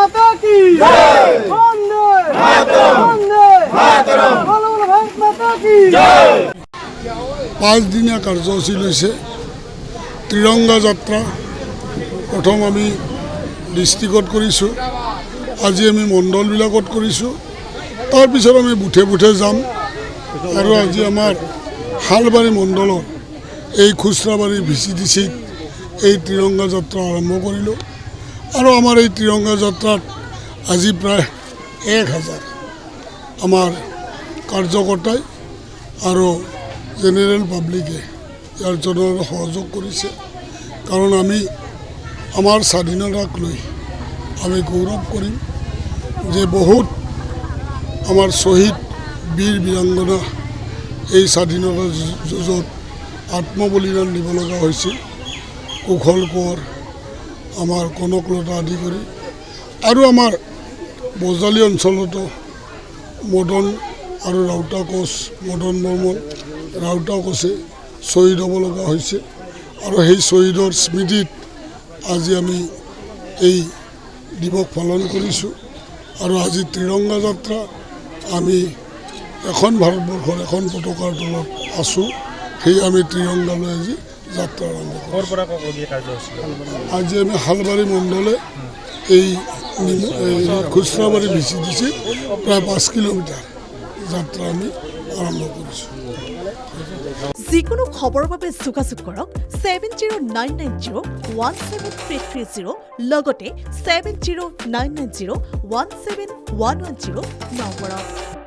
माता की जय वंदे मातरम वंदे मातरम बोलो भारत माता की जय 5 দিনীয়া কাৰ্যসূচী লৈছে ত্ৰিৰংগা যাত্ৰা প্ৰথম আমি ডিষ্ট্ৰিক্টত কৰিছোঁ আজি আমি মণ্ডলবিলাকত কৰিছোঁ তাৰ পিছত আমি বুথে বুথে যাম আৰু আজি আমাৰ হালবাৰী মণ্ডলত এই খুচৰাবাৰী ভিচিডিচিত এই ত্ৰিৰংগা যাত্ৰা আৰম্ভ কৰিলোঁ আৰু আমাৰ এই ত্ৰিৰংগা যাত্ৰাত আজি প্ৰায় 1000 আমাৰ কাৰ্যকৰ্তাই আৰু জেনেৰেল পাব্লিকে ইয়াৰ জন্য সহযোগ কৰিছে কাৰণ আমি আমাৰ স্বাধীনতাক লৈ আমি গৌৰৱ কৰিম যে বহুত আমাৰ শ্বহীদ বীৰ বীৰাংগনা এই স্বাধীনতা যুঁজত আত্মবলিদান দিব লগা হৈছিল কুশল কোঁৱৰ আমাৰ কনকলতা আদি কৰি আৰু আমাৰ বজালী অঞ্চলতো মদন আৰু ৰাউতা কোচ মদন বৰ্মন ৰাউতা কোচে শ্বহীদ হ'ব লগা হৈছে আৰু সেই শ্বহীদৰ স্মৃতিত আজি আমি এই দিৱস পালন কৰিছোঁ আৰু আজি ত্ৰিৰংগা যাত্ৰা আমি এখন ভাৰতবৰ্ষৰ এখন পতাকাৰ তলত আছোঁ সেই আমি ত্ৰিৰংগালৈ আজি যাত্ৰা আৰম্ভ কৰিছোঁ আজি আমি হালবাৰী মণ্ডলে এই খুচৰাবাৰী ভিচিডিচিত প্ৰায় 5 কিলোমিটাৰ যাত্ৰা আমি আৰম্ভ কৰিছোঁ যিকোনো খবৰৰ বাবে যোগাযোগ কৰক 7099017330 লগতে 7099017110 নম্বৰত।